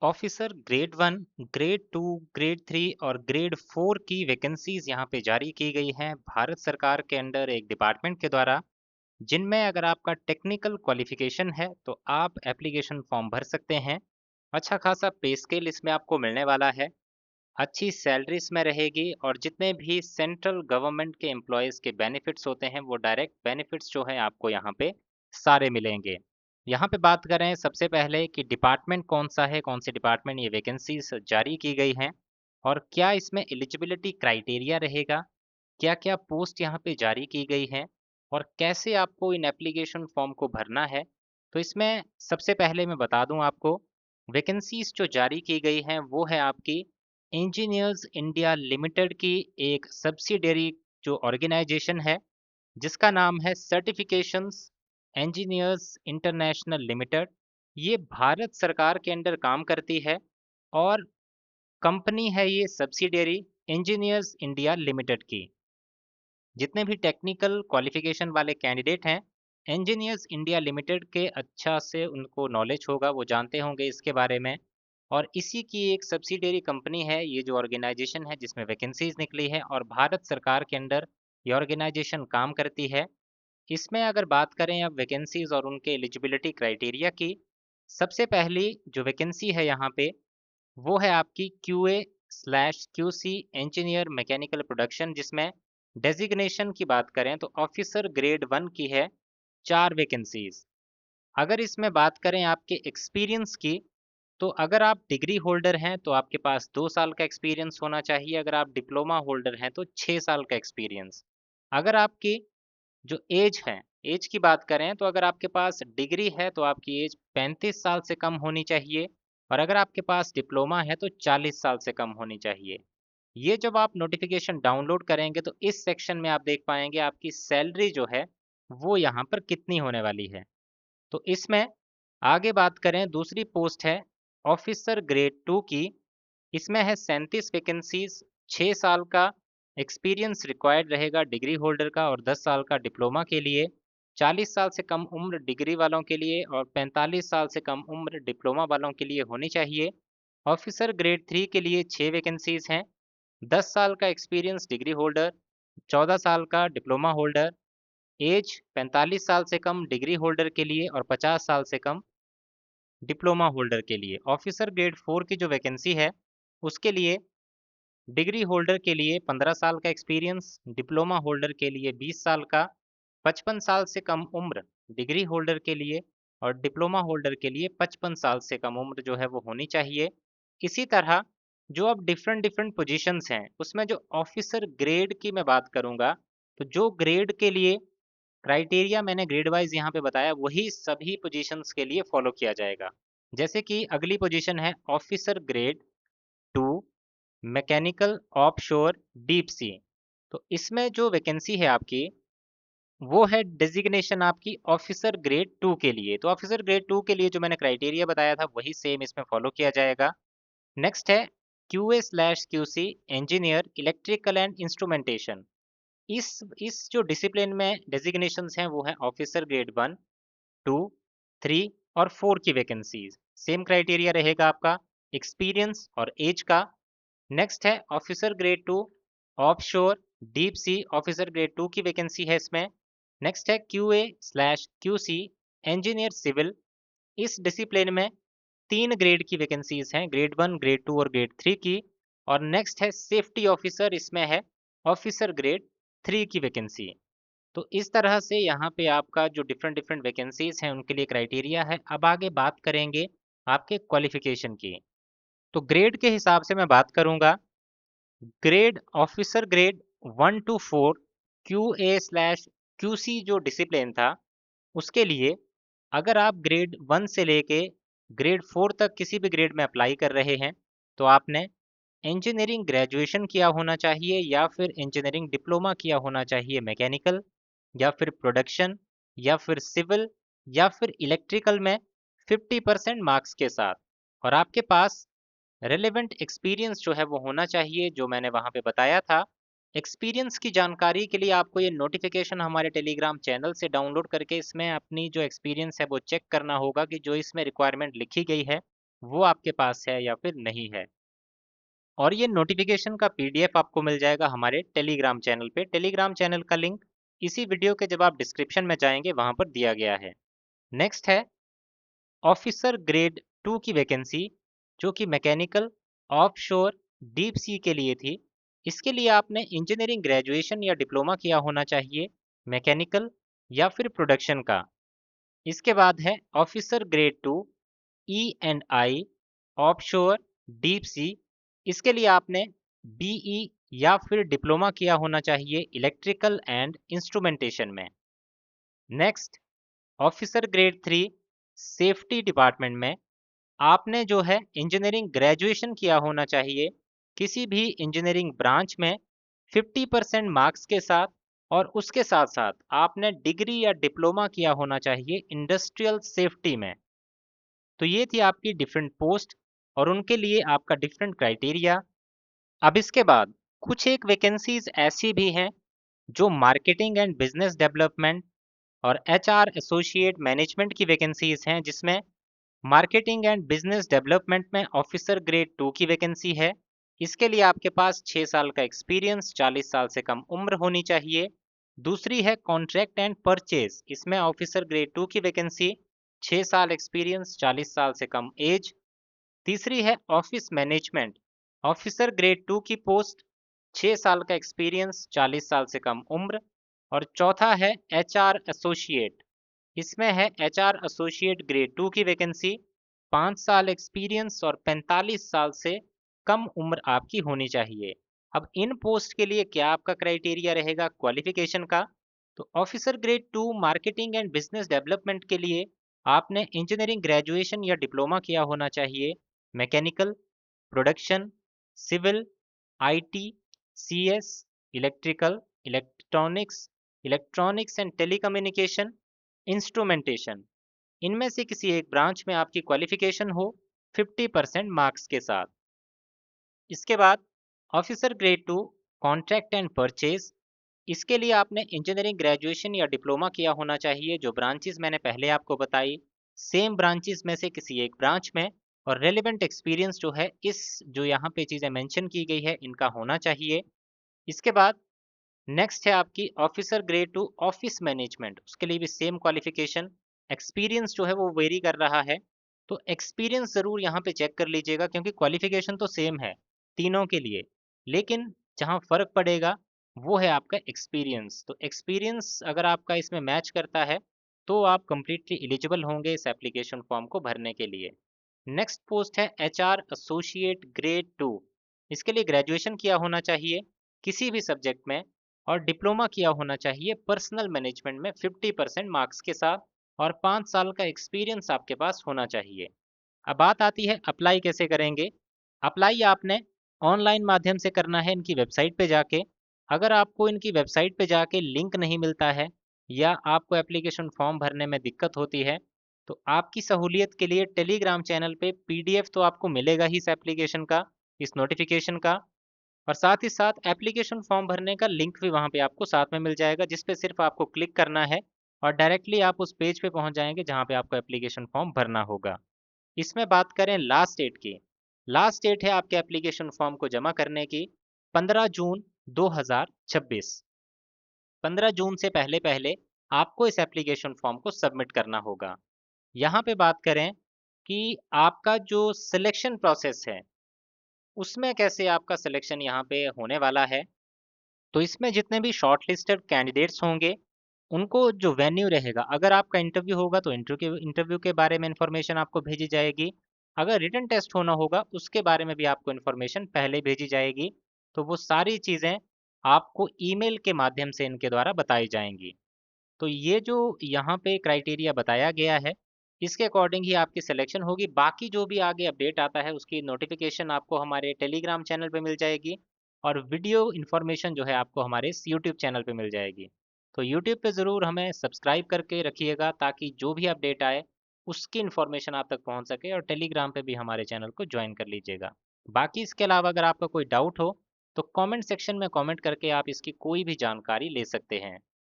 Officer grade 1, grade 2, grade 3 और grade 4 की vacancies यहाँ पे जारी की गई हैं भारत सरकार के अंडर एक डिपार्टमेंट के द्वारा, जिनमें अगर आपका टेक्निकल क्वालिफिकेशन है तो आप एप्लीकेशन फॉर्म भर सकते हैं। अच्छा खासा पे स्केल इसमें आपको मिलने वाला है, अच्छी सैलरी इसमें रहेगी और जितने भी सेंट्रल गवर्नमेंट के एम्प्लॉयज़ के बेनिफिट्स होते हैं वो डायरेक्ट बेनिफिट्स जो हैं आपको यहाँ पे सारे मिलेंगे। यहाँ पे बात करें सबसे पहले कि डिपार्टमेंट कौन सा है, कौन से डिपार्टमेंट ये वैकेंसीज जारी की गई हैं और क्या इसमें एलिजिबिलिटी क्राइटेरिया रहेगा, क्या-क्या पोस्ट यहाँ पे जारी की गई हैं और कैसे आपको इन एप्लीकेशन फॉर्म को भरना है। तो इसमें सबसे पहले मैं बता दूं आपको, वैकेंसीज जो जारी की गई हैं वो है आपकी इंजीनियर्स इंडिया लिमिटेड की एक सब्सिडियरी जो ऑर्गेनाइजेशन है, जिसका नाम है सर्टिफिकेशंस इंजीनियर्स इंटरनेशनल लिमिटेड। ये भारत सरकार के अंडर काम करती है और कंपनी है ये सब्सिडियरी इंजीनियर्स इंडिया लिमिटेड की। जितने भी टेक्निकल क्वालिफिकेशन वाले कैंडिडेट हैं, इंजीनियर्स इंडिया लिमिटेड के अच्छा से उनको नॉलेज होगा, वो जानते होंगे इसके बारे में। और इसी की एक सब्सिडियरी कंपनी है ये जो ऑर्गेनाइजेशन है जिसमें वैकेंसीज निकली है और भारत सरकार के अंडर ये ऑर्गेनाइजेशन काम करती है। इसमें अगर बात करें अब वैकेंसीज और उनके एलिजिबिलिटी क्राइटेरिया की, सबसे पहली जो वैकेंसी है यहाँ पे वो है आपकी QA/QC इंजीनियर मैकेनिकल प्रोडक्शन, जिसमें डेजिग्नेशन की बात करें तो ऑफिसर ग्रेड 1 की है 4 वैकेंसीज। अगर इसमें बात करें आपके एक्सपीरियंस की, तो अगर आप डिग्री होल्डर हैं तो आपके पास 2 साल का एक्सपीरियंस होना चाहिए, अगर आप डिप्लोमा होल्डर हैं तो 6 साल का एक्सपीरियंस। अगर आपकी जो एज है, एज की बात करें तो अगर आपके पास डिग्री है तो आपकी एज 35 साल से कम होनी चाहिए और अगर आपके पास डिप्लोमा है तो 40 साल से कम होनी चाहिए। ये जब आप नोटिफिकेशन डाउनलोड करेंगे तो इस सेक्शन में आप देख पाएंगे आपकी सैलरी जो है वो यहाँ पर कितनी होने वाली है। तो इसमें आगे बात करें, दूसरी पोस्ट है ऑफिसर ग्रेड 2 की। इसमें है 37 वैकेंसीज, 6 साल का एक्सपीरियंस रिक्वायर्ड रहेगा डिग्री होल्डर का और 10 साल का डिप्लोमा के लिए, 40 साल से कम उम्र डिग्री वालों के लिए और 45 साल से कम उम्र डिप्लोमा वालों के लिए होनी चाहिए। ऑफिसर ग्रेड 3 के लिए 6 वैकेंसीज हैं, 10 साल का एक्सपीरियंस डिग्री होल्डर, 14 साल का डिप्लोमा होल्डर, एज 45 साल से कम डिग्री होल्डर के लिए और 50 साल से कम डिप्लोमा होल्डर के लिए। ऑफिसर ग्रेड 4 की जो वैकेंसी है उसके लिए डिग्री होल्डर के लिए 15 साल का एक्सपीरियंस, डिप्लोमा होल्डर के लिए 20 साल का, 55 साल से कम उम्र डिग्री होल्डर के लिए और डिप्लोमा होल्डर के लिए 55 साल से कम उम्र जो है वो होनी चाहिए। इसी तरह जो अब डिफरेंट डिफरेंट पोजीशंस हैं उसमें जो ऑफिसर ग्रेड की मैं बात करूंगा, तो जो ग्रेड के लिए क्राइटेरिया मैंने ग्रेड वाइज यहाँ पे बताया वही सभी पोजीशंस के लिए फॉलो किया जाएगा। जैसे कि अगली पोजीशन है officer grade 2 mechanical offshore deep sea. तो इसमें जो वैकेंसी है आपकी वो है डेजिग्नेशन आपकी ऑफिसर ग्रेड 2 के लिए। तो ऑफिसर ग्रेड 2 के लिए जो मैंने क्राइटेरिया बताया था वही सेम इसमें फॉलो किया जाएगा। नेक्स्ट है QA/QC engineer electrical and instrumentation. इस जो डिसिप्लिन में डेजिग्नेशंस हैं वो है ऑफिसर ग्रेड 1, 2, 3 और 4 की वैकेंसीज। सेम क्राइटेरिया रहेगा आपका एक्सपीरियंस और एज का। नेक्स्ट है officer grade 2 offshore deep sea, officer grade 2 की वैकेंसी है इसमें। नेक्स्ट है QA/QC इंजीनियर सिविल। इस डिसिप्लिन में 3 ग्रेड की वैकेंसीज हैं, ग्रेड 1, ग्रेड 2 और ग्रेड 3 की। और नेक्स्ट है सेफ्टी ऑफिसर, इसमें है ऑफिसर ग्रेड 3 की वैकेंसी। तो इस तरह से यहाँ पे आपका जो डिफरेंट डिफरेंट वैकेंसीज हैं उनके लिए क्राइटेरिया है। अब आगे बात करेंगे आपके क्वालिफिकेशन की। तो ग्रेड के हिसाब से मैं बात करूंगा, grade officer grade 1 to 4 QA/QC जो डिसिप्लिन था उसके लिए अगर आप ग्रेड 1 से लेके ग्रेड 4 तक किसी भी ग्रेड में अप्लाई कर रहे हैं तो आपने इंजीनियरिंग ग्रेजुएशन किया होना चाहिए या फिर इंजीनियरिंग डिप्लोमा किया होना चाहिए मैकेनिकल या फिर प्रोडक्शन या फिर सिविल या फिर इलेक्ट्रिकल में 50% मार्क्स के साथ। और आपके पास रेलेवेंट एक्सपीरियंस जो है वो होना चाहिए जो मैंने वहाँ पे बताया था। एक्सपीरियंस की जानकारी के लिए आपको ये नोटिफिकेशन हमारे टेलीग्राम चैनल से डाउनलोड करके इसमें अपनी जो एक्सपीरियंस है वो चेक करना होगा कि जो इसमें रिक्वायरमेंट लिखी गई है वो आपके पास है या फिर नहीं है। और ये नोटिफिकेशन का पीडीएफ आपको मिल जाएगा हमारे टेलीग्राम चैनल पे। टेलीग्राम चैनल का लिंक इसी वीडियो के जब आप डिस्क्रिप्शन में जाएंगे वहां पर दिया गया है। नेक्स्ट है ऑफिसर ग्रेड 2 की वैकेंसी, जो कि मैकेनिकल ऑफशोर डीप सी के लिए थी। इसके लिए आपने इंजीनियरिंग ग्रेजुएशन या डिप्लोमा किया होना चाहिए, मैकेनिकल या फिर प्रोडक्शन का। इसके बाद है officer grade 2 E and I offshore deep sea. इसके लिए आपने बीई या फिर डिप्लोमा किया होना चाहिए इलेक्ट्रिकल एंड इंस्ट्रूमेंटेशन में। Next officer grade 3 safety department में आपने जो है इंजीनियरिंग ग्रेजुएशन किया होना चाहिए किसी भी इंजीनियरिंग ब्रांच में 50% मार्क्स के साथ, और उसके साथ साथ आपने डिग्री या डिप्लोमा किया होना चाहिए इंडस्ट्रियल सेफ्टी में। तो ये थी आपकी डिफरेंट पोस्ट और उनके लिए आपका डिफरेंट क्राइटेरिया। अब इसके बाद कुछ एक वैकेंसीज ऐसी भी हैं जो मार्केटिंग एंड बिजनेस डेवलपमेंट और एचआर एसोसिएट मैनेजमेंट की वैकेंसीज हैं, जिसमें मार्केटिंग एंड बिजनेस डेवलपमेंट में ऑफिसर ग्रेड 2 की वैकेंसी है। इसके लिए आपके पास 6 साल का एक्सपीरियंस, 40 साल से कम उम्र होनी चाहिए। दूसरी है कॉन्ट्रैक्ट एंड परचेज, इसमें ऑफिसर ग्रेड 2 की वैकेंसी, 6 साल एक्सपीरियंस, 40 साल से कम एज। तीसरी है ऑफिस मैनेजमेंट, ऑफिसर ग्रेड 2 की पोस्ट, 6 साल का एक्सपीरियंस, 40 साल से कम उम्र। और चौथा है एचआर एसोसिएट, इसमें है एचआर एसोसिएट ग्रेड 2 की वैकेंसी, 5 साल एक्सपीरियंस और 45 साल से कम उम्र आपकी होनी चाहिए। अब इन पोस्ट के लिए क्या आपका क्राइटेरिया रहेगा क्वालिफिकेशन का? तो officer grade 2 marketing and business development के लिए आपने इंजीनियरिंग ग्रेजुएशन या डिप्लोमा किया होना चाहिए, mechanical, production, civil, IT, CS, electrical, electronics and telecommunication, instrumentation, इनमें से किसी एक ब्रांच में आपकी क्वालिफिकेशन हो 50% मार्क्स के साथ। इसके बाद officer grade 2 contract and purchase, इसके लिए आपने इंजीनियरिंग ग्रेजुएशन या डिप्लोमा किया होना चाहिए जो ब्रांचेस मैंने पहले आपको बताई, सेम ब्रांचेस में से किसी एक ब्रांच में, और रेलिवेंट एक्सपीरियंस जो है इस जो यहाँ पे चीज़ें मेंशन की गई है इनका होना चाहिए। इसके बाद नेक्स्ट है आपकी ऑफिसर ग्रेड 2 ऑफिस मैनेजमेंट, उसके लिए भी सेम क्वालिफिकेशन। एक्सपीरियंस जो है वो वेरी कर रहा है, तो एक्सपीरियंस ज़रूर यहाँ पे चेक कर लीजिएगा क्योंकि क्वालिफिकेशन तो सेम है तीनों के लिए, लेकिन जहाँ फ़र्क पड़ेगा वो है आपका एक्सपीरियंस। तो एक्सपीरियंस अगर आपका इसमें मैच करता है तो आप कंप्लीटली एलिजिबल होंगे इस एप्लीकेशन फॉर्म को भरने के लिए। नेक्स्ट पोस्ट है एचआर एसोसिएट ग्रेड 2, इसके लिए ग्रेजुएशन किया होना चाहिए किसी भी सब्जेक्ट में और डिप्लोमा किया होना चाहिए पर्सनल मैनेजमेंट में 50% मार्क्स के साथ, और 5 साल का एक्सपीरियंस आपके पास होना चाहिए। अब बात आती है अप्लाई कैसे करेंगे। अप्लाई आपने ऑनलाइन माध्यम से करना है इनकी वेबसाइट पे जाके। अगर आपको इनकी वेबसाइट पे जाके लिंक नहीं मिलता है या आपको एप्लीकेशन फॉर्म भरने में दिक्कत होती है तो आपकी सहूलियत के लिए टेलीग्राम चैनल पे पीडीएफ तो आपको मिलेगा ही इस एप्लीकेशन का, इस नोटिफिकेशन का, और साथ ही साथ एप्लीकेशन फॉर्म भरने का लिंक भी वहाँ पे आपको साथ में मिल जाएगा, जिस पे सिर्फ आपको क्लिक करना है और डायरेक्टली आप उस पेज पे पहुँच जाएंगे जहाँ पे आपको एप्लीकेशन फॉर्म भरना होगा। इसमें बात करें लास्ट डेट की, लास्ट डेट है आपके एप्लीकेशन फॉर्म को जमा करने की 15 जून 2026। 15 जून से पहले पहले आपको इस एप्लीकेशन फॉर्म को सबमिट करना होगा। यहाँ पे बात करें कि आपका जो सिलेक्शन प्रोसेस है उसमें कैसे आपका सिलेक्शन यहाँ पे होने वाला है। तो इसमें जितने भी शॉर्ट लिस्टेड कैंडिडेट्स होंगे उनको जो वेन्यू रहेगा, अगर आपका इंटरव्यू होगा तो इंटरव्यू के बारे में इंफॉर्मेशन आपको भेजी जाएगी। अगर रिटन टेस्ट होना होगा उसके बारे में भी आपको इंफॉर्मेशन पहले भेजी जाएगी। तो वो सारी चीज़ें आपको ईमेल के माध्यम से इनके द्वारा बताई जाएंगी। तो ये जो यहाँ पे क्राइटेरिया बताया गया है इसके अकॉर्डिंग ही आपकी सिलेक्शन होगी। बाकी जो भी आगे अपडेट आता है उसकी नोटिफिकेशन आपको हमारे टेलीग्राम चैनल पे मिल जाएगी और वीडियो इन्फॉर्मेशन जो है आपको हमारे इस यूट्यूब चैनल पे मिल जाएगी। तो यूट्यूब पे ज़रूर हमें सब्सक्राइब करके रखिएगा ताकि जो भी अपडेट आए उसकी इन्फॉर्मेशन आप तक पहुँच सके, और टेलीग्राम पे भी हमारे चैनल को ज्वाइन कर लीजिएगा। बाकी इसके अलावा अगर आपका कोई डाउट हो तो कमेंट सेक्शन में कमेंट करके आप इसकी कोई भी जानकारी ले सकते हैं।